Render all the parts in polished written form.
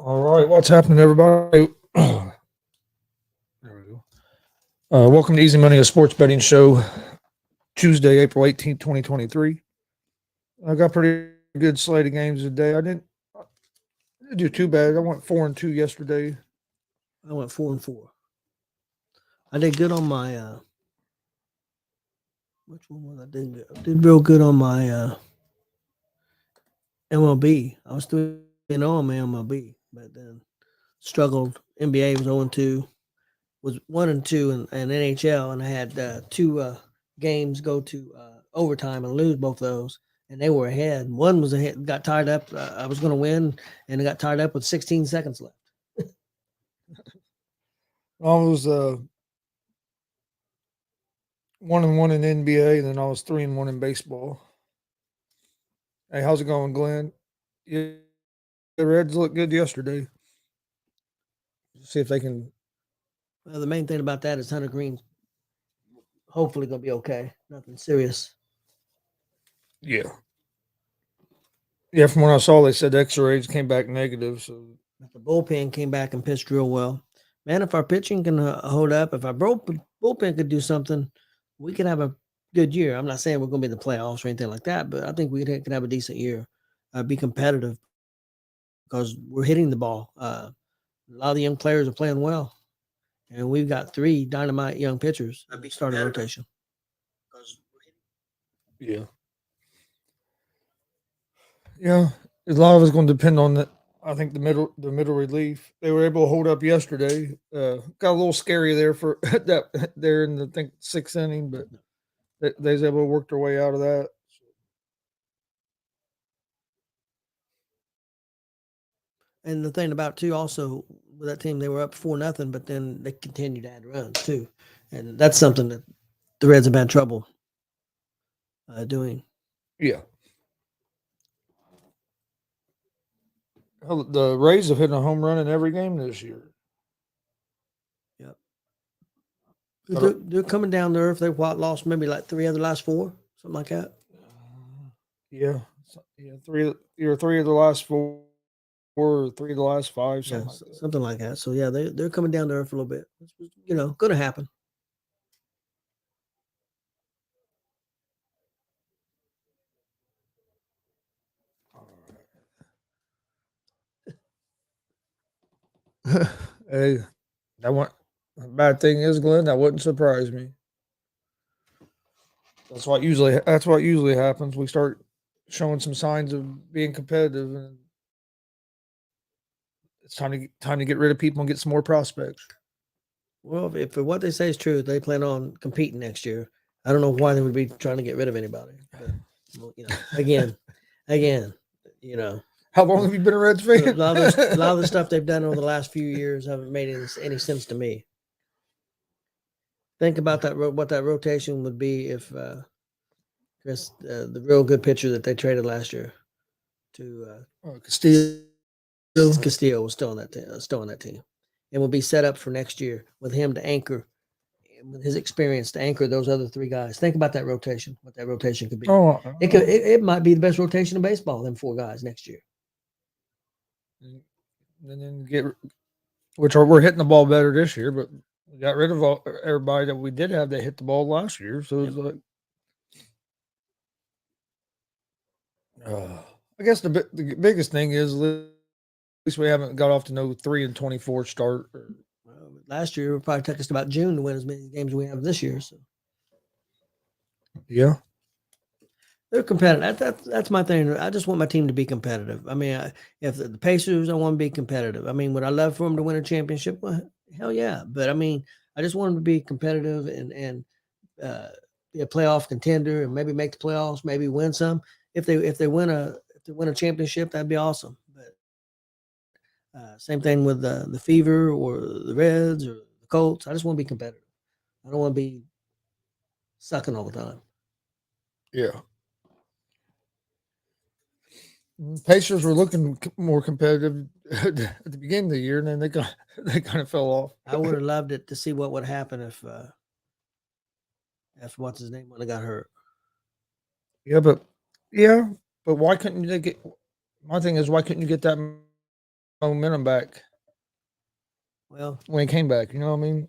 All right, what's happening, everybody? There we go. Welcome to Easy Money, a sports betting show. Tuesday, April 18th, 2023. I got pretty good slate of games today. I didn't do too bad. I went 4-2 yesterday. I went 4-4. I did good on my which one was I did good? I did real good on my MLB. I was 3-0 on my MLB, but then struggled. NBA was 0-2, was 1-2 in NHL, and I had two games go to overtime and lose both those, and they were ahead. One was ahead, got tied up. I was going to win, and it got tied up with 16 seconds left. I was 1-1 in NBA, and then I was 3-1 in baseball. Hey, how's it going, Glenn? Yeah, the Reds looked good yesterday. See if they can. Well, the main thing about that is Hunter Green hopefully going to be okay. Nothing serious. Yeah. Yeah, from what I saw, they said X-rays came back negative. So But the bullpen came back and pitched real well. Man, if our pitching can hold up, if our bullpen could do something, we could have a good year. I'm not saying we're going to be in the playoffs or anything like that, but I think we could have a decent year, be competitive because we're hitting the ball. A lot of the young players are playing well, and we've got three dynamite young pitchers starting rotation. yeah. Yeah, a lot of it's going to depend on the. I think the middle relief. They were able to hold up yesterday. Got a little scary there for that there in the sixth inning, but they was able to work their way out of that. And the thing about too, also with that team, they were up 4-0, but then they continued to add runs too, and that's something that the Reds have had trouble doing. Yeah, hell, the Rays have hit a home run in every game this year. Yep. They're coming down to earth. They've lost maybe like three of the last four, something like that. Yeah, yeah, three of the last four, or three of the last five, Yeah, something like that. something like that. So yeah, they're coming down to earth a little bit. Going to happen. Hey, that one. Bad thing is, Glenn, that wouldn't surprise me. That's what usually happens. We start showing some signs of being competitive, and it's time to get rid of people and get some more prospects. Well, if what they say is true, they plan on competing next year. I don't know why they would be trying to get rid of anybody. But, well, again, you know, How long have you been a Reds a fan? lot of the stuff they've done over the last few years haven't made any sense to me. Think about that. What that rotation would be if Chris, the real good pitcher that they traded last year, to Castillo. Castillo was still on that team, and will be set up for next year with him to anchor, with his experience to anchor those other three guys. Think about that rotation. What that rotation could be. Oh, It might be the best rotation in baseball. Them four guys next year. and then we're hitting the ball better this year, but we got rid of everybody that we did have that hit the ball last year. So it's like, I guess the biggest thing is at least we haven't got off to no 3-24 start. Last year, it probably took us about June to win as many games as we have this year. So Yeah, they're competitive. That's my thing. I just want my team to be competitive. I mean, if the Pacers, I want to be competitive. I mean, would I love for them to win a championship? Well, hell yeah. But I mean, I just want them to be competitive and be a playoff contender and maybe make the playoffs, maybe win some. If they win a championship, that'd be awesome. But same thing with the Fever or the Reds or the Colts. I just want to be competitive. I don't want to be sucking all the time. yeah. Pacers were looking more competitive at the beginning of the year, and then they kind of fell off. I would have loved it to see what would happen if what's his name would have got hurt. Yeah, but why couldn't they get? My thing is, why couldn't you get that momentum back Well, when he came back. You know what I mean?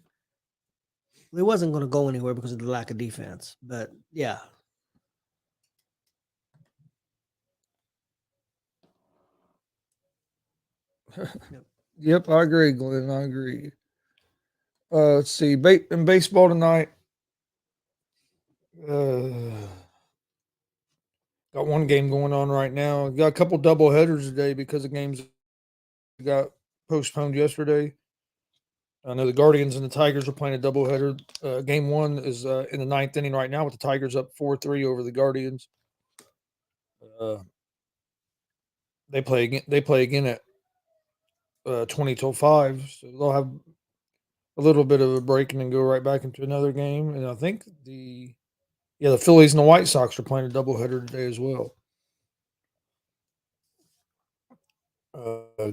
it wasn't going to go anywhere because of the lack of defense. But yeah, Yep, I agree, Glenn. I agree. Let's see. In baseball tonight, uh, got one game going on right now. Got a couple double headers today because the games got postponed yesterday. I know the Guardians and the Tigers are playing a doubleheader. Game one is in the ninth inning right now with the Tigers up 4-3 over the Guardians. Uh, they play again. They play again at 20 till 5, so they'll have a little bit of a break and then go right back into another game. And I think the Phillies and the White Sox are playing a doubleheader today as well.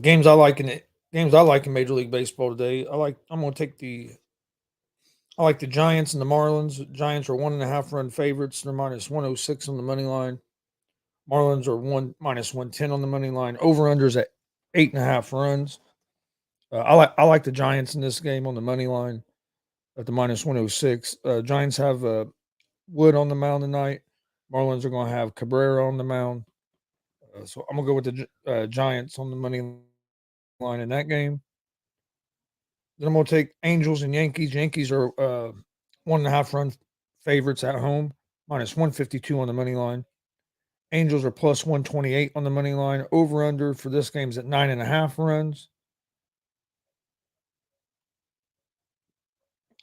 Games I like in Major League Baseball today. I'm going to take I like the Giants and the Marlins. Giants are 1.5 run favorites. They're minus 106 on the money line. Marlins are minus 110 on the money line. Over unders at 8.5 runs. I like the Giants in this game on the money line at the minus 106. Giants have Wood on the mound tonight. Marlins are going to have Cabrera on the mound. So I'm going to go with the Giants on the money line in that game. Then I'm going to take Angels and Yankees. Yankees are 1.5 run favorites at home, minus 152 on the money line. Angels are plus 128 on the money line. Over under for this game is at 9.5 runs.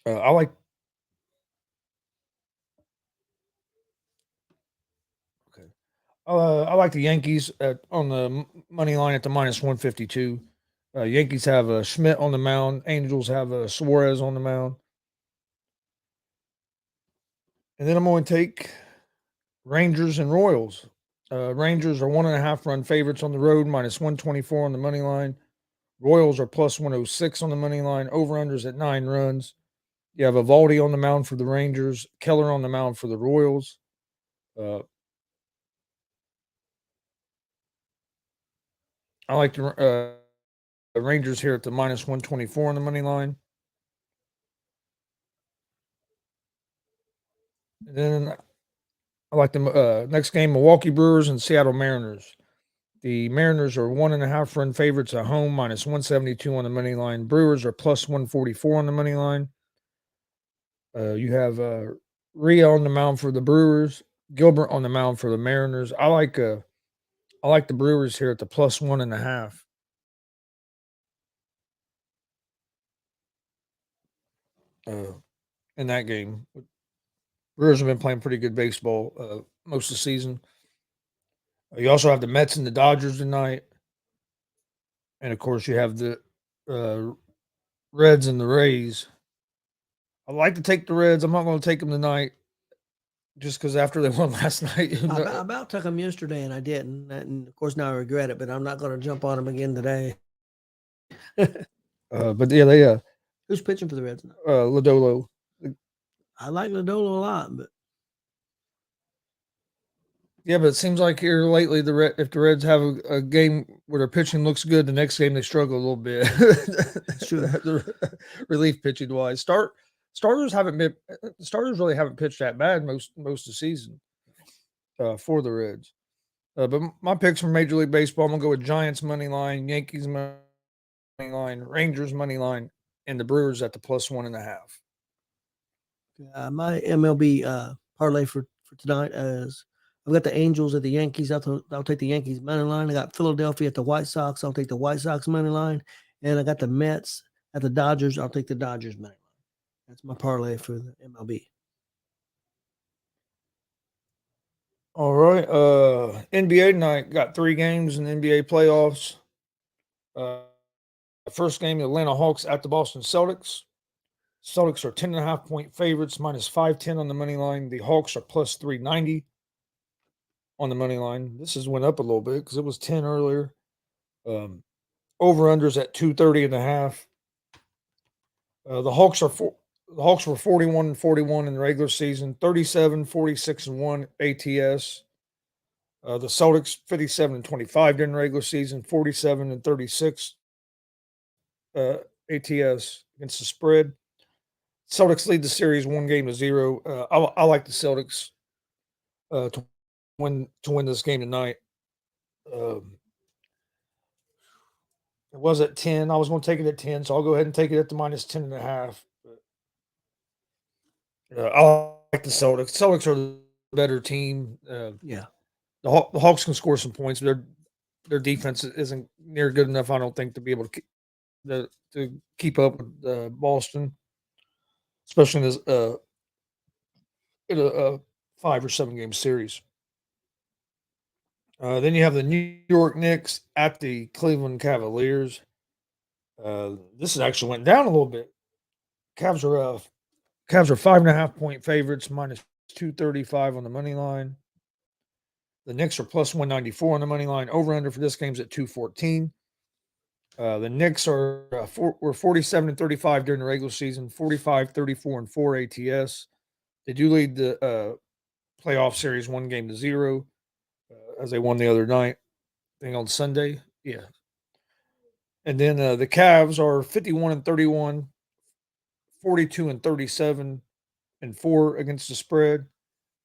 I like. Okay. I like the Yankees on the money line at the minus 152. Yankees have Schmidt on the mound. Angels have Suarez on the mound. And then I'm going to take Rangers and Royals. Rangers are 1.5 run favorites on the road, minus 124 on the money line. Royals are plus 106 on the money line. Over unders at 9 runs. You have Evaldi on the mound for the Rangers, Keller on the mound for the Royals. Uh, I like the Rangers here at the minus 124 on the money line. And then I like the next game, Milwaukee Brewers and Seattle Mariners. The Mariners are 1.5 run favorites at home, minus 172 on the money line. Brewers are plus 144 on the money line. You have Rhea on the mound for the Brewers, Gilbert on the mound for the Mariners. I like the Brewers here at the plus 1.5 in that game. Brewers have been playing pretty good baseball most of the season. You also have the Mets and the Dodgers tonight, and of course you have the uh, Reds and the Rays. I like to take the Reds. I'm not going to take them tonight, just because after they won last night. I about took them yesterday and I didn't. And of course, now I regret it, but I'm not going to jump on them again today. But yeah, they Who's pitching for the Reds now? Lodolo. I like Lodolo a lot, but Yeah, but it seems like here lately, if the Reds have a game where their pitching looks good, the next game they struggle a little bit. it's true. Relief pitching wise, starters really haven't pitched that bad most of the season for the Reds. But my picks from Major League Baseball, I'm gonna go with Giants money line, Yankees money line, Rangers money line, and the Brewers at the plus 1.5. My MLB parlay for tonight is I've got the Angels at the Yankees. I'll take the Yankees money line. I got Philadelphia at the White Sox. I'll take the White Sox money line. And I got the Mets at the Dodgers. I'll take the Dodgers money line. That's my parlay for the MLB. All right. NBA tonight got 3 games in the NBA playoffs. First game, the Atlanta Hawks at the Boston Celtics. Celtics are 10.5 point favorites, minus 510 on the money line. The Hawks are plus 390 on the money line. This has went up a little bit because it was 10 earlier. Over unders at 230.5. The Hawks were 41-41 in the regular season, 37-46-1 ATS. The Celtics 57-25 during the regular season, 47-36 ATS against the spread. Celtics lead the series 1-0. I like the Celtics to win this game tonight. Um, it was at 10. I was going to take it at 10, so I'll go ahead and take it at the minus 10.5. I like the Celtics. Celtics are the better team. Yeah. The Hawks can score some points. Their defense isn't near good enough, I don't think, to be able to keep up with Boston, especially in a 5 or 7 game series. Then you have the New York Knicks at the Cleveland Cavaliers. This actually went down a little bit. Cavs are 5.5 point favorites, minus 235 on the money line. The Knicks are plus 194 on the money line. Over under for this game's at 214. The Knicks were 47-35 during the regular season, 45-34-4 ATS. They do lead the playoff series 1-0 as they won the other night. I think on Sunday, yeah. And then the Cavs are 51-31, 42-37-4 against the spread.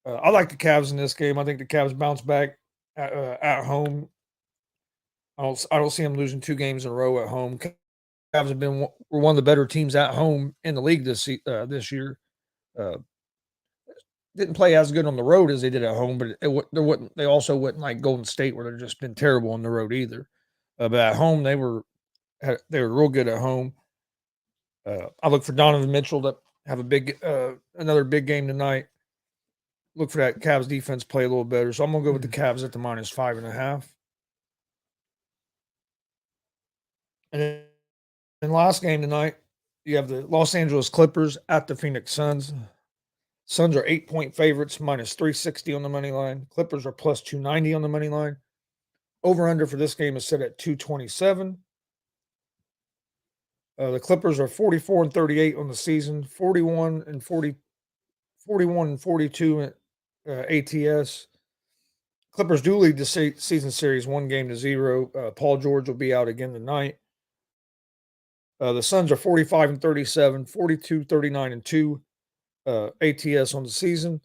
I like the Cavs in this game. I think the Cavs bounce back at home. I don't see them losing 2 games in a row at home. Cavs were one of the better teams at home in the league this year. Didn't play as good on the road as they did at home, but they also wouldn't like Golden State, where they've just been terrible on the road either. But at home, they were real good at home. I look for Donovan Mitchell to have another big game tonight. Look for that Cavs defense play a little better. So I'm gonna go with the Cavs at the minus 5.5. And then last game tonight, you have the Los Angeles Clippers at the Phoenix Suns. Suns are 8-point favorites, minus 360 on the money line. Clippers are plus 290 on the money line. Over under for this game is set at 227. The Clippers are 44-38 on the season, 41-42 ATS. Clippers do lead the season series 1-0. Paul George will be out again tonight. The Suns are 45-37, 42-39-2 ATS on the season.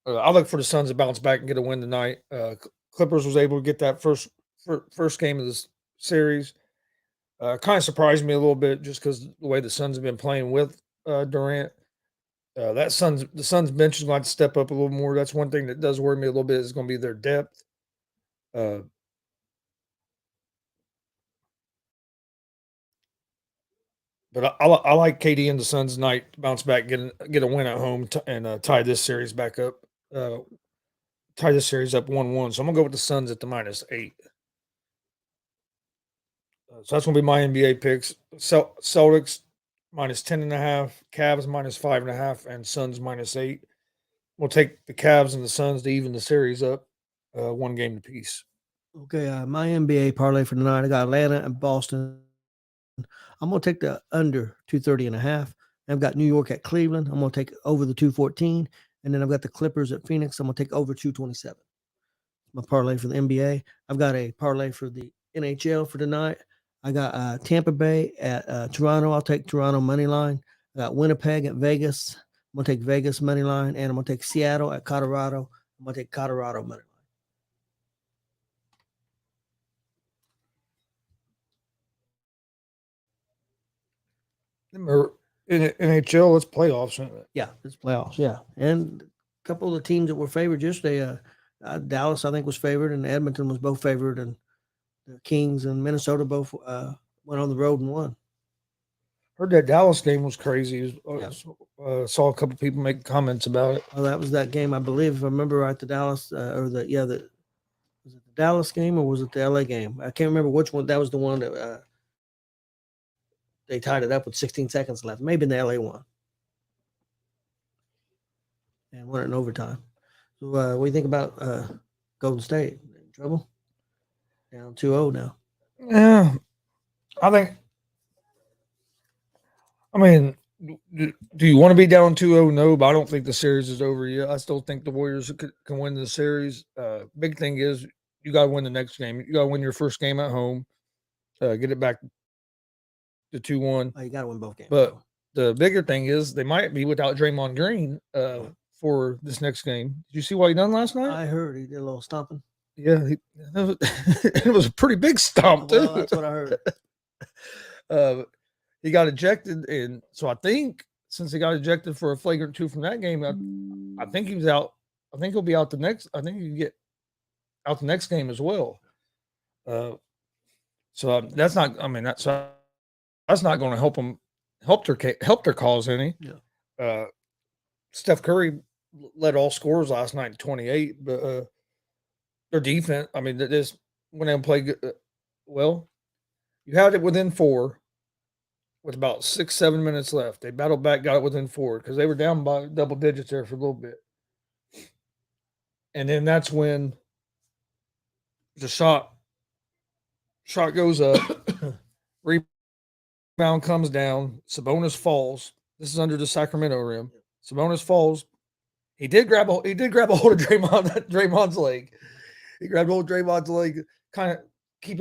I look for the Suns to bounce back and get a win tonight. Clippers was able to get that first game of this series. Kind of surprised me a little bit just because the way the Suns have been playing with Durant. The Suns bench is going to step up a little more. That's one thing that does worry me a little bit, is going to be their depth. But I like KD and the Suns tonight to bounce back, get a win at home, and tie this series back up. Tie this series up 1-1. So I'm gonna go with the Suns at the minus 8. So that's gonna be my NBA picks. Celtics minus 10.5, Cavs minus 5.5, and Suns minus 8. We'll take the Cavs and the Suns to even the series up, 1 game apiece. Okay, my NBA parlay for tonight, I got Atlanta and Boston. I'm going to take the under 230.5. I've got New York at Cleveland. I'm going to take over the 214. And then I've got the Clippers at Phoenix. I'm going to take over 227. My parlay for the NBA. I've got a parlay for the NHL for tonight. I got Tampa Bay at Toronto. I'll take Toronto money line. I got Winnipeg at Vegas. I'm going to take Vegas money line. And I'm going to take Seattle at Colorado. I'm going to take Colorado money line. In NHL, it's playoffs, isn't it? Yeah, it's playoffs. Yeah, and a couple of the teams that were favored yesterday, Dallas I think was favored, and Edmonton was both favored, and the Kings and Minnesota both went on the road and won. Heard that Dallas game was crazy. Yeah. Saw a couple people make comments about it. Well, that was that game, I believe, if I remember right. The Dallas was it the Dallas game or was it the LA game? I can't remember which one. That was the one that they tied it up with 16 seconds left. Maybe in the LA one. And won it in overtime. So what do you think about Golden State? In trouble? Down 2-0 now. Yeah, I mean, do you want to be down 2-0? No, but I don't think the series is over yet. I still think the Warriors can win the series. Big thing is you got to win the next game. You got to win your first game at home. Get it back the 2-1. Oh, you got to win both games. But the bigger thing is they might be without Draymond Green for this next game. Did you see what he done last night? I heard he did a little stomping. Yeah, it was a pretty big stomp too. Well, that's what I heard. He got ejected, and so I think since he got ejected for a flagrant 2 from that game, I think he was out. I think he'll be out the next. I think he can get out the next game as well. So that's not. I mean, that's not going to help their cause any. Yeah. Steph Curry led all scorers last night, 28. But their defense. I mean, this when they play well, you had it within 4 with about 6-7 minutes left. They battled back, got it within 4 because they were down by double digits there for a little bit. And then that's when the shot goes up, rebound comes down, Sabonis falls. This is under the Sacramento rim. Sabonis falls. He did grab a hold of Draymond's leg. He grabbed a hold of Draymond's leg, kind of keep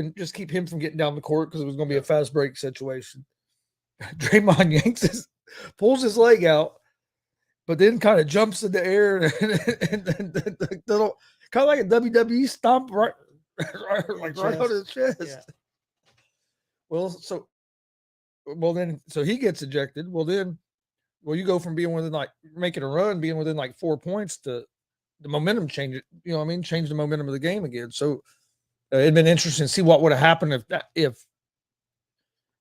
him from getting down the court because it was going to be a fast break situation. Draymond pulls his leg out, but then kind of jumps in the air and kind of like a WWE stomp right on his chest. Yeah. So he gets ejected. You go from being within making a run, being within 4 points to the momentum change it. You know what I mean? Change the momentum of the game again. So it'd been interesting to see what would have happened if.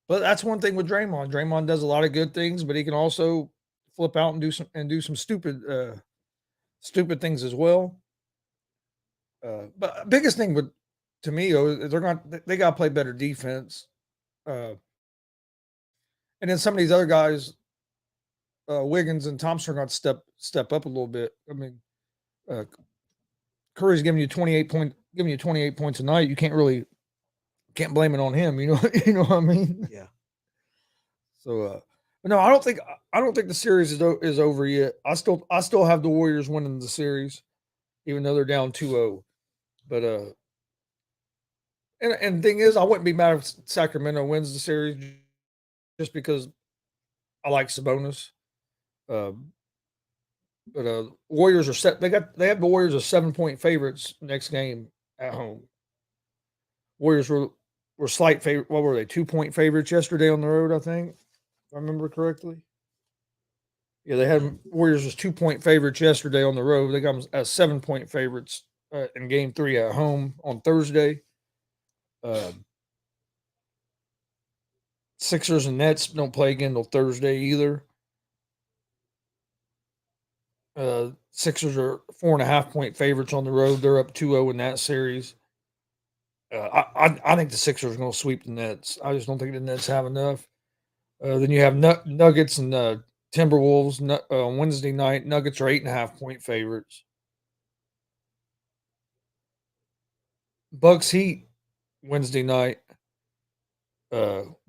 But that's one thing with Draymond. Draymond does a lot of good things, but he can also flip out and do some stupid things as well. But biggest thing to me is they got to play better defense. And then some of these other guys, Wiggins and Thompson, are going to step up a little bit. I mean, Curry's giving you 28 points a night. You can't blame it on him. You know what I mean? Yeah. So, but no, I don't think the series is over yet. I still have the Warriors winning the series, even though they're down 2-0. But and the thing is, I wouldn't be mad if Sacramento wins the series, just because I like Sabonis. But Warriors are set. They have the Warriors as 7-point favorites next game at home. Warriors were slight favorite. What were they? 2-point favorites yesterday on the road, I think, if I remember correctly. Yeah, they had Warriors as 2-point favorites yesterday on the road. They got them as 7-point favorites in Game 3 at home on Thursday. Sixers and Nets don't play again until Thursday either. Sixers are 4.5-point favorites on the road. They're up 2-0 in that series. I think the Sixers are going to sweep the Nets. I just don't think the Nets have enough. Then you have Nuggets and Timberwolves on Wednesday night. Nuggets are 8.5-point favorites. Bucks Heat Wednesday night.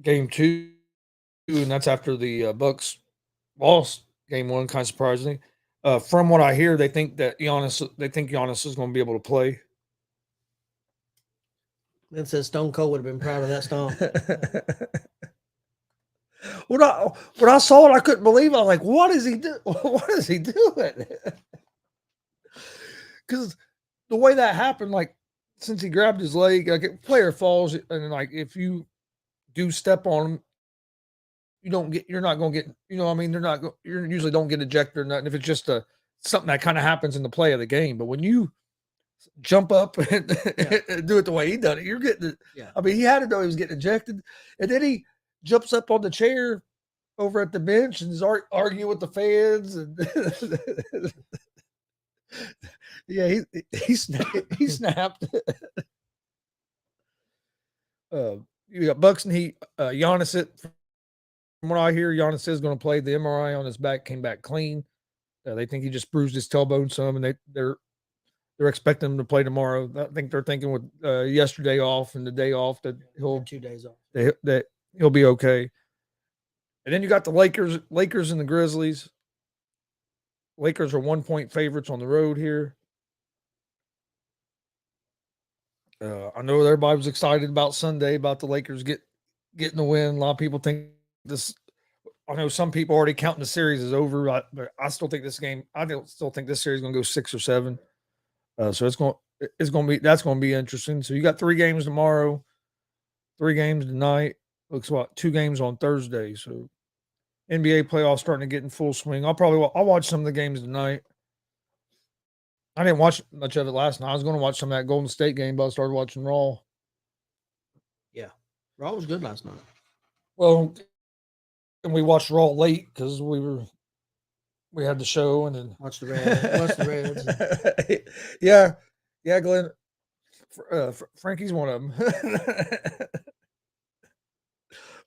Game 2, and that's after the Bucks lost Game 1. Kind of surprising. From what I hear, they think Giannis is going to be able to play. Then says Stone Cold would have been proud of that stomp. When I saw it, I couldn't believe it. I was like, what is he doing? What is he doing? Because the way that happened, since he grabbed his leg, a player falls, and if you do step on him, you're not going to get, you usually don't get ejected or nothing if it's just something that kind of happens in the play of the game. But when you jump up and do it the way he done it, you're getting it. Yeah. I mean, he had to know he was getting ejected, and then he jumps up on the chair over at the bench and is arguing with the fans, and yeah, he snapped. You got Bucks and Heat. Giannis, from what I hear, Giannis is going to play. The MRI on his back came back clean. They think he just bruised his tailbone some, and they're expecting him to play tomorrow. I think they're thinking with yesterday off and the day off that he'll 2 days off. that he'll be okay. And then you got the Lakers and the Grizzlies. Lakers are 1-point favorites on the road here. I know everybody was excited about Sunday about the Lakers getting the win. A lot of people think this. I know some people already counting the series as over, but I still think this game. Still think this series is going to go 6 or 7. So that's going to be interesting. So you got 3 games tomorrow, 3 games tonight. Looks like 2 games on Thursday. So NBA playoffs starting to get in full swing. I'll watch some of the games tonight. I didn't watch much of it last night. I was going to watch some of that Golden State game, but I started watching Raw. Yeah, Raw was good last night. Well, and we watched Raw late because we had the show and then watch the Reds. yeah, Glenn. Frankie's one of them.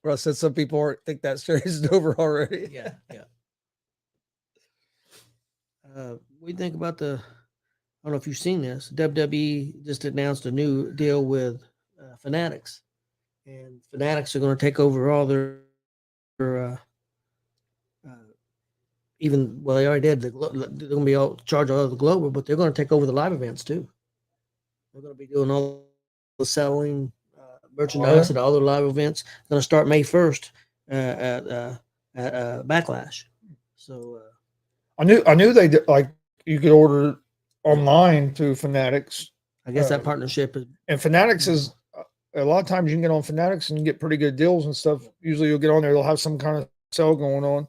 Where I said some people think that series is over already. Yeah. We think about I don't know if you've seen this. WWE just announced a new deal with Fanatics, and Fanatics are going to take over all their they already did. They're going to be all charge all of the global, but they're going to take over the live events too. They're going to be doing all the selling merchandise at all the live events. Going to start May 1st at Backlash. So I knew they did, like you could order online through Fanatics. I guess that partnership is. And Fanatics is a lot of times you can get on Fanatics and get pretty good deals and stuff. Usually you'll get on there, they'll have some kind of sale going on.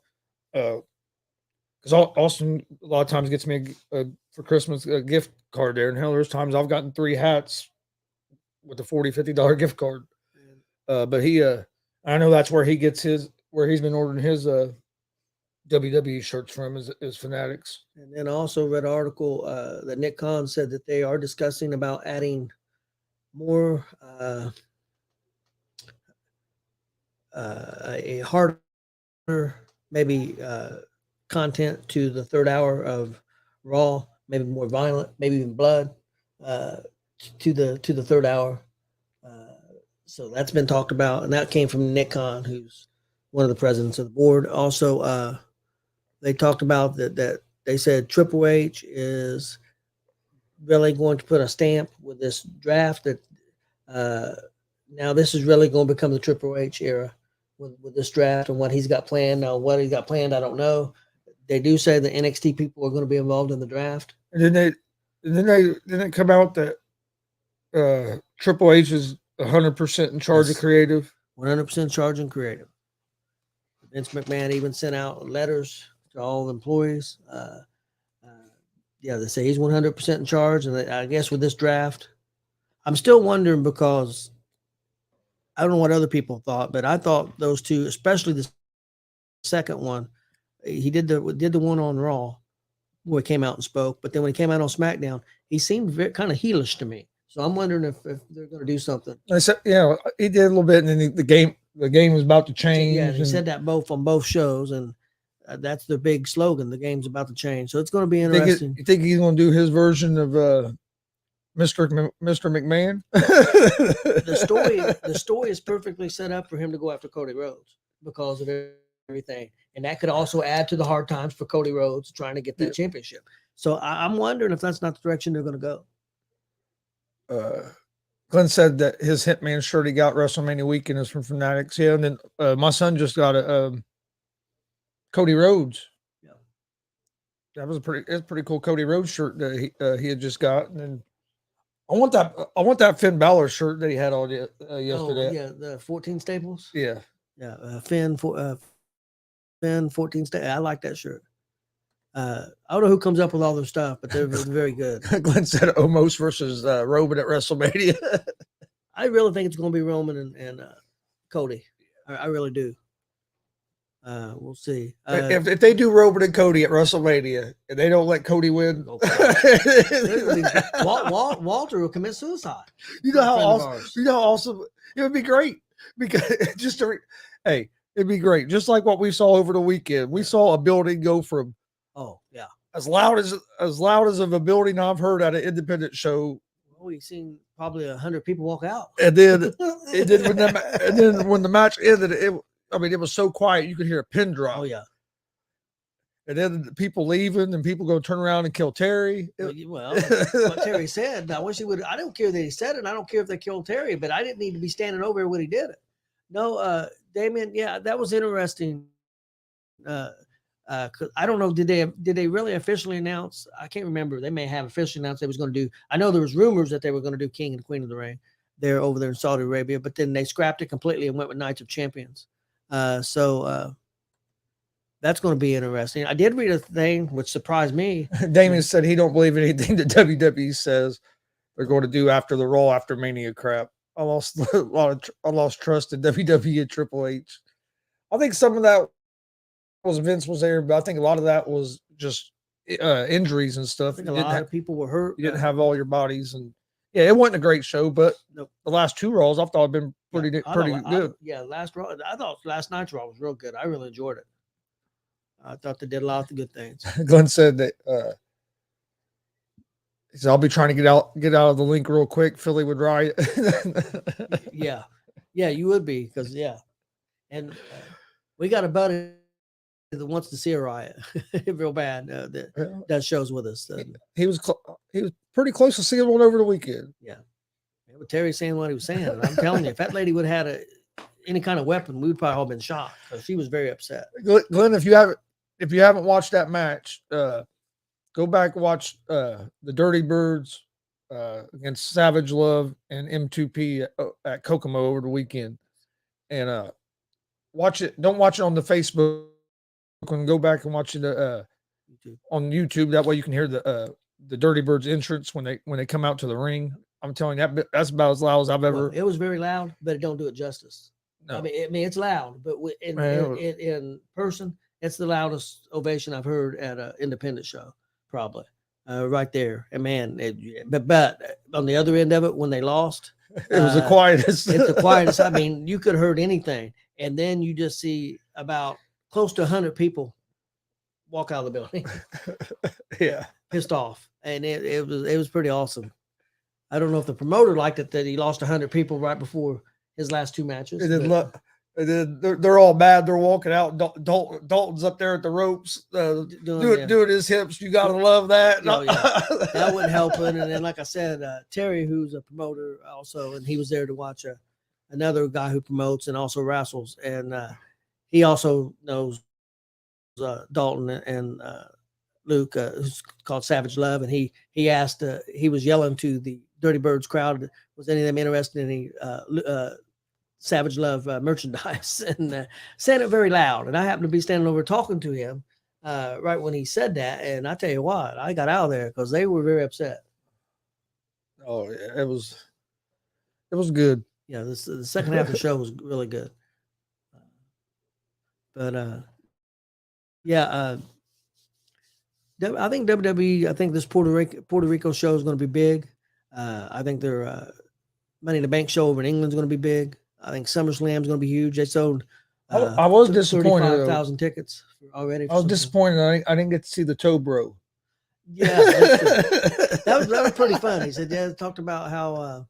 Because Austin a lot of times gets me for Christmas a gift card there, and hell, there's times I've gotten 3 hats with a $40-$50 gift card. But I know that's where he gets where he's been ordering his WWE shirts from is Fanatics. And then I also read an article that Nick Khan said that they are discussing about adding more a harder maybe content to the 3rd hour of Raw, maybe more violent, maybe even blood to the 3rd hour. So that's been talked about, and that came from Nick Khan, who's one of the presidents of the board. Also, they talked about that they said Triple H is really going to put a stamp with this draft that now this is really going to become the Triple H era with this draft and what he's got planned. Now, what he's got planned, I don't know. They do say the NXT people are going to be involved in the draft. And then they come out that Triple H is 100% in charge of creative. 100% charge and creative. Vince McMahon even sent out letters to all employees. They say he's 100% in charge. And I guess with this draft, I'm still wondering because I don't know what other people thought, but I thought those two, especially the second one, he did the one on Raw where he came out and spoke. But then when he came out on SmackDown, he seemed kind of heelish to me. So I'm wondering if they're going to do something. I said, yeah, he did a little bit, and then the game was about to change. Yeah, he said that on both shows, and that's the big slogan. The game's about to change, so it's going to be interesting. You think he's going to do his version of Mr. McMahon? The story is perfectly set up for him to go after Cody Rhodes because of everything, and that could also add to the hard times for Cody Rhodes trying to get that championship. So I'm wondering if that's not the direction they're going to go. Glenn said that his Hitman shirt he got WrestleMania weekend is from Fanatics. Yeah, and then my son just got a Cody Rhodes. Yeah, that was a pretty cool Cody Rhodes shirt that he had just got. And then I want that Finn Balor shirt that he had on yesterday. Oh, yeah, the 14 staples. Yeah, Finn 14 staples. I like that shirt. I don't know who comes up with all their stuff, but they're very good. Glenn said Omos versus Roman at WrestleMania. I really think it's going to be Roman and Cody. I really do. We'll see. If they do Roman and Cody at WrestleMania and they don't let Cody win, Walter will commit suicide. You know how awesome it would be. Great because it'd be great. Just like what we saw over the weekend, we saw a building go from. Oh yeah, as loud as of a building I've heard at an independent show. Well, we've seen probably 100 people walk out, and then when the match ended, it was so quiet you could hear a pin drop. Oh yeah, and then the people leaving and people go turn around and kill Terry. Well, what Terry said. I wish he would. I don't care that he said it. I don't care if they killed Terry, but I didn't need to be standing over when he did it. No, Damien, yeah, that was interesting. 'Cause I don't know, did they really officially announce? I can't remember. They may have officially announced they was going to do. I know there was rumors that they were going to do King and Queen of the Ring there over there in Saudi Arabia, but then they scrapped it completely and went with Knights of Champions. So that's going to be interesting. I did read a thing which surprised me. Damien said he don't believe anything that WWE says they're going to do after the Raw after Mania crap. I lost I lost trust in WWE and Triple H. I think some of that was Vince was there, but I think a lot of that was just injuries and I stuff. think a lot of people were hurt. You didn't have all your bodies, and yeah, it wasn't a great show. But Nope. the last two Raws I thought had been pretty good. Last Raw. I thought last night's Raw was real good. I really enjoyed it. I thought they did a lot of good things. Glenn said that he said, I'll be trying to get out of the link real quick. Philly would riot. Yeah, you would be because and we got a buddy that wants to see a riot real bad. That does shows with us. He was pretty close to seeing one over the weekend. Yeah, but Terry's saying what he was saying. And I'm telling you, if that lady would have had any kind of weapon, we would probably all been shot because she was very upset. Glenn, if you haven't watched that match, go back and watch the Dirty Birds against Savage Love and M2P at Kokomo over the weekend, and watch it. Don't watch it on the Facebook. And go back and watch it on YouTube. That way you can hear the Dirty Birds entrance when they come out to the ring. I'm telling you, that's about as loud as I've ever. Well, it was very loud, but it don't do it justice. No. I mean it's loud, but in person, it's the loudest ovation I've heard at an independent show, probably. Right there, and man, but on the other end of it, when they lost, it was the quietest. It's the quietest. I mean, you could have heard anything, and then you just see about close to 100 people walk out of the building. Yeah, pissed off, and it was pretty awesome. I don't know if the promoter liked it that he lost 100 people right before his last two matches. And then they're all mad. They're walking out. Dalton's up there at the ropes, doing his hips. You gotta love that. That wouldn't help it. And then, like I said, Terry, who's a promoter also, and he was there to watch another guy who promotes and also wrestles, and he also knows Dalton and Luke, who's called Savage Love, and he asked. He was yelling to the Dirty Birds crowd, was any of them interested in any Savage Love merchandise, and saying it very loud. And I happened to be standing over talking to him right when he said that. And I tell you what, I got out of there because they were very upset. Oh, yeah, it was good. Yeah, the second half of the show was really good. But I think WWE. I think this Puerto Rico show is going to be big. I think their Money in the Bank show over in England is going to be big. I think SummerSlam is going to be huge. They sold. I was disappointed. 35,000 tickets already. I was disappointed. I didn't get to see the toe bro. Yeah, that was pretty fun. He said, "Yeah." Talked about how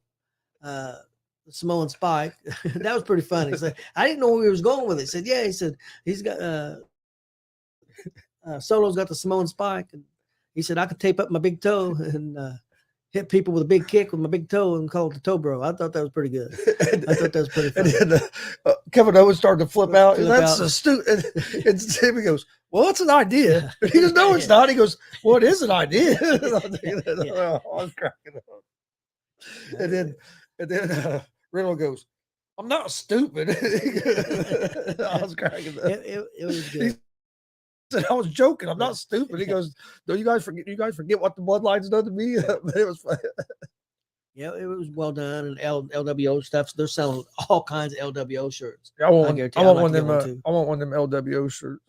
Samoan Spike. That was pretty funny. He said, "I didn't know where he was going with it." He said, "Yeah." He said, "He's got Solo's got the Samoan Spike," and he said, "I could tape up my big toe and hit people with a big kick with my big toe and call it the toe bro." I thought that was pretty good. I thought that was pretty funny. And then, Kevin Owens started to flip out. That's a stupid. And Timmy goes, "Well, it's an idea." Yeah. He goes, "No, it's not." He goes, "Well, it is an idea." I was cracking up. And then Riddle goes, "I'm not stupid." I was cracking up. It was good. He said, "I was joking. I'm not stupid." He goes, "No, you guys forget what the Bloodline's done to me." But it was fun. Yeah, it was well done, and LWO stuff. So they're selling all kinds of LWO shirts. I want one of them LWO shirts.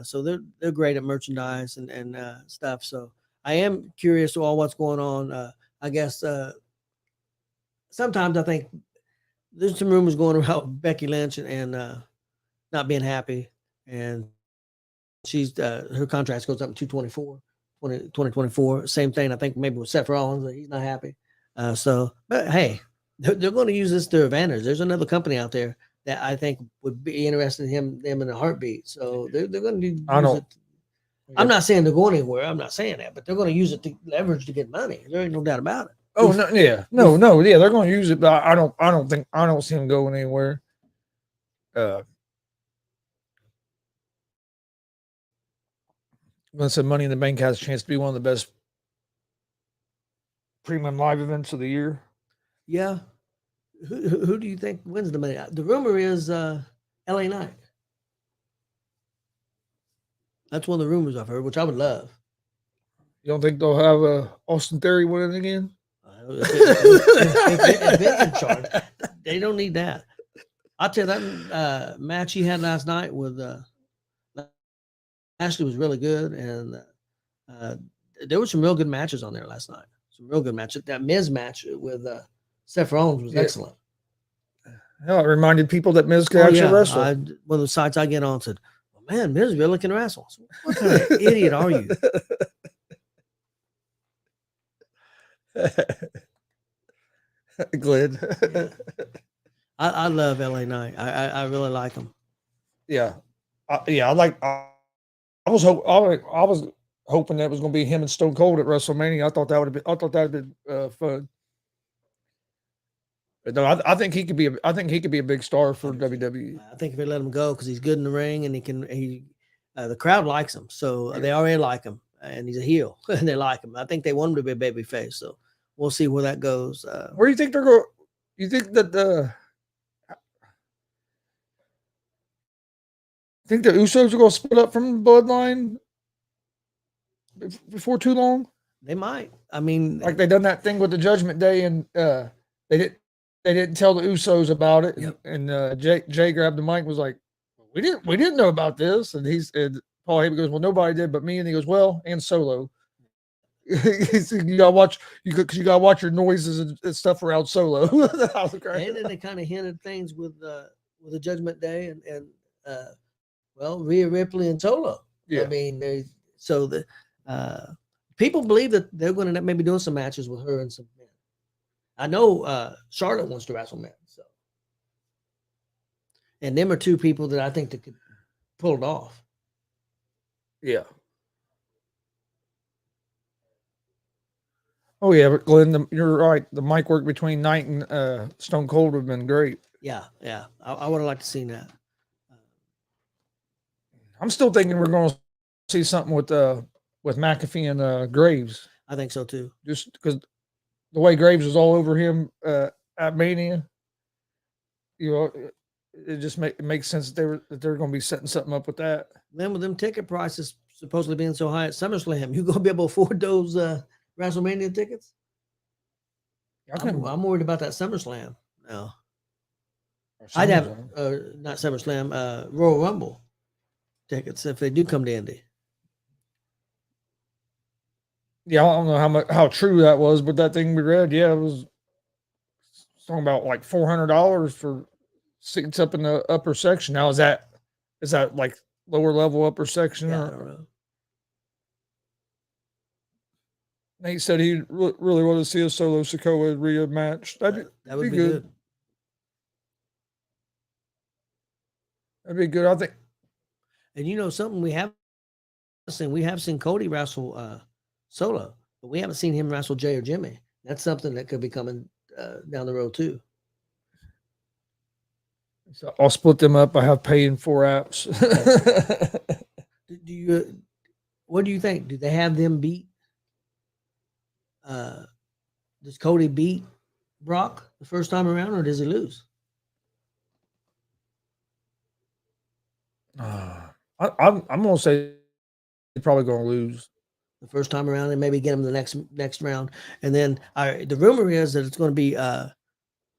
So they're great at merchandise and stuff. So I am curious to all what's going on. I guess sometimes I think there's some rumors going around Becky Lynch and not being happy, and she's her contract goes up in 2024. Same thing, I think maybe with Seth Rollins, he's not happy. But hey, they're going to use this to their advantage. There's another company out there that I think would be interested in them in a heartbeat. So they're going to use it. I'm not saying they're going anywhere. I'm not saying that, but they're going to use it to leverage to get money. There ain't no doubt about it. Oh no, yeah, no, yeah, they're going to use it, but I don't see them going anywhere. I said Money in the Bank has a chance to be one of the best premium live events of the year. Yeah. Who do you think wins the money? The rumor is LA Knight. That's one of the rumors I've heard, which I would love. You don't think they'll have Austin Theory winning again? If Vince in charge, they don't need that. I'll tell you that match he had last night with Ashley was really good, and there were some real good matches on there last night. Some real good matches. That Miz match with Seth Rollins was excellent. Hell, it reminded people that Miz could actually wrestle. One of the sites I get on said, "Oh, man, Miz really can wrestle." So, what kind of idiot are you? Glenn. Yeah. I love LA Knight. I really like him. Yeah, I was hoping that was going to be him and Stone Cold at WrestleMania. I thought that would have been fun. But no, I think he could be. I think he could be a big star for WWE. I think if they let him go because he's good in the ring and the crowd likes him, so they already like him, and he's a heel and they like him. I think they want him to be a baby face, so we'll see where that goes. Where do you think they're going? You think that think the Usos are going to split up from the Bloodline before too long? They might. I mean, like they done that thing with the Judgment Day, and they didn't tell the Usos about it. Yep. And Jay grabbed the mic and was like, "We didn't know about this." And Paul Heyman goes, "Well, nobody did but me." And he goes, "Well, and Solo." You gotta watch your noises and stuff around Solo. And then they kind of hinted things with the Judgment Day and Rhea Ripley and Solo. Yeah. I mean, people believe that they're going to maybe doing some matches with her and some men. I know Charlotte wants to wrestle men, so and them are two people that I think that could pull it off. Yeah. Oh yeah, but Glenn, you're right. The mic work between Knight and Stone Cold would have been great. Yeah. I would have liked to see that. I'm still thinking we're going to see something with McAfee and Graves. I think so too. Just because the way Graves was all over him at Mania, it just makes sense that they're going to be setting something up with that. Then with them ticket prices supposedly being so high at SummerSlam, you going to be able to afford those WrestleMania tickets? I'm worried about that SummerSlam now. I'd have not SummerSlam, Royal Rumble tickets if they do come to Indy. Yeah, I don't know how true that was, but that thing we read, it was talking about like $400 for seats up in the upper section. Now is that like lower level upper section? Yeah, I don't know. Nate said he really wanted to see a Solo Sikoa Rhea match. That would be good. That'd be good, I think. And something we have seen Cody wrestle Solo, but we haven't seen him wrestle Jay or Jimmy. That's something that could be coming down the road too. So I'll split them up. I have pay in 4 apps. What do you think? Do they have them beat? Does Cody beat Brock the first time around, or does he lose? I'm gonna say he's probably gonna lose the first time around, and maybe get him the next round. And then the rumor is that it's going to be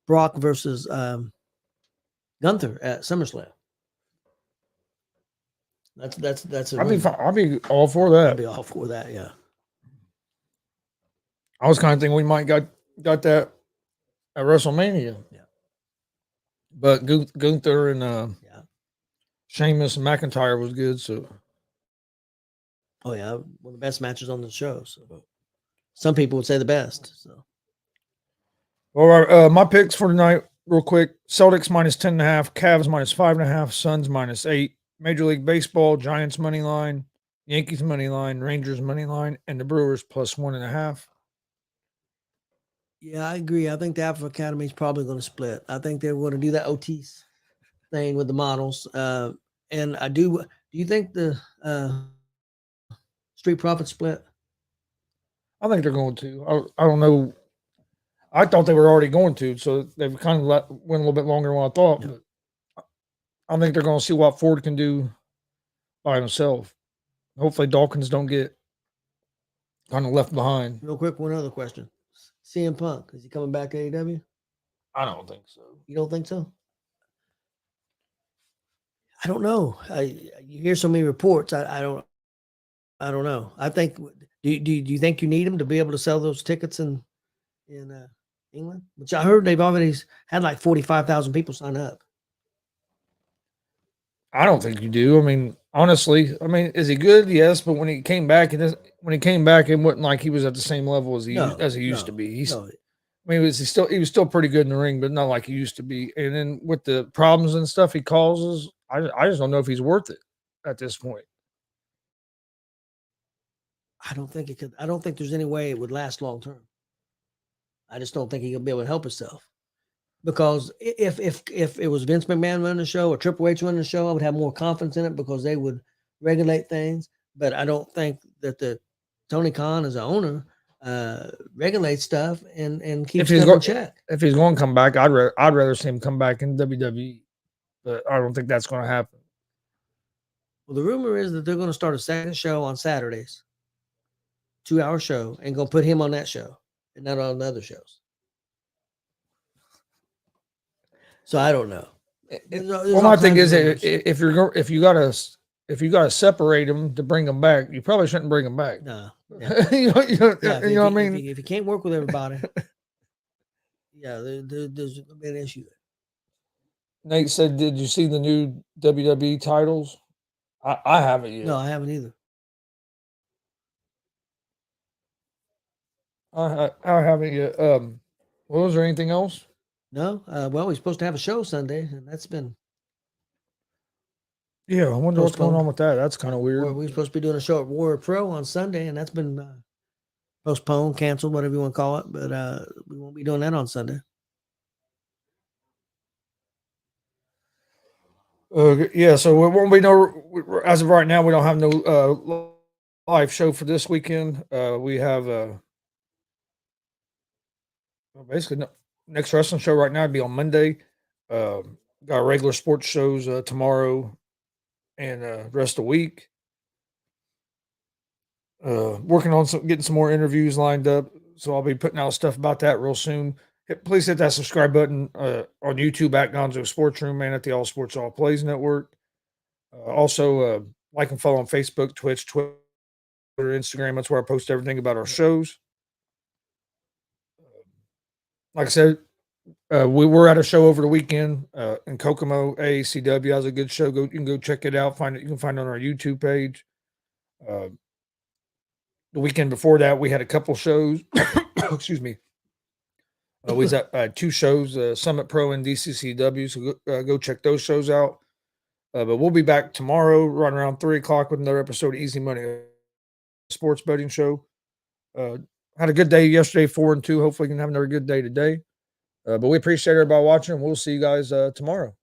Brock versus Gunther at SummerSlam. That's. I'll be all for that. I'll be all for that. Yeah. I was kind of thinking we might got that at WrestleMania. Yeah. But Gunther and Sheamus and McIntyre was good. So. Oh yeah, one of the best matches on the show. So some people would say the best. So. All right, my picks for tonight, real quick: Celtics -10.5, Cavs -5.5, Suns -8, Major League Baseball, Giants money line, Yankees money line, Rangers money line, and the Brewers +1.5. Yeah, I agree. I think the Alpha Academy is probably going to split. I think they're going to do that Otis. thing with the models. And I do you think the Street Profits split? I think they're going to. I don't know. I thought they were already going to, so they've kind of went a little bit longer than what I thought. Yeah. But I think they're going to see what Ford can do by himself. Hopefully, Dawkins don't get kind of left behind. Real quick, one other question. CM Punk, is he coming back to AEW? I don't think so. You don't think so? I don't know. You hear so many reports. I don't know. I think. Do you think you need him to be able to sell those tickets in England? Which I heard they've already had like 45,000 people sign up. I don't think you do. I mean, honestly, is he good? Yes, but when he came back, it wasn't like he was at the same level as he used to be. He was still pretty good in the ring, but not like he used to be. And then with the problems and stuff he causes, I just don't know if he's worth it at this point. I don't think it could. I don't think there's any way it would last long term. I just don't think he'll be able to help himself. Because if it was Vince McMahon running the show or Triple H running the show, I would have more confidence in it because they would regulate things. But I don't think that the Tony Khan as an owner regulates stuff and keeps stuff in check. If he's going to come back, I'd rather see him come back in WWE, but I don't think that's going to happen. Well, the rumor is that they're going to start a second show on Saturdays, 2-hour show, and go put him on that show and not on the other shows. So I don't know. Well, my thing is, if you gotta separate them to bring them back, you probably shouldn't bring them back. No, you know what I mean. If you can't work with everybody, there's an issue there. Nate said, "Did you see the new WWE titles?" I haven't yet. No, I haven't either. I haven't yet. Was there anything else? No. Well, we're supposed to have a show Sunday, and that's been. Yeah, I wonder what's going on with that. That's kind of weird. We're supposed to be doing a show at Warrior Pro on Sunday, and that's been postponed, canceled, whatever you want to call it. But we won't be doing that on Sunday. Yeah, so it won't be as of right now. We don't have no live show for this weekend. We have basically next wrestling show right now would be on Monday. Got regular sports shows tomorrow and rest of the week. Working on getting some more interviews lined up, so I'll be putting out stuff about that real soon. Please hit that subscribe button on YouTube at Gonzo Sports Room and at the All Sports All Plays Network. Also, like and follow on Facebook, Twitch, Twitter, Instagram. That's where I post everything about our shows. Like I said, we were at a show over the weekend in Kokomo. AACW has a good show. You can go check it out. You can find it on our YouTube page. The weekend before that, we had a couple shows. Excuse me. We was at 2 shows, Summit Pro and DCCW. So go check those shows out. But we'll be back tomorrow, right around 3:00 with another episode of Easy Money Sports Betting Show. Had a good day yesterday, 4-2. Hopefully, we can have another good day today. But we appreciate everybody watching. We'll see you guys tomorrow.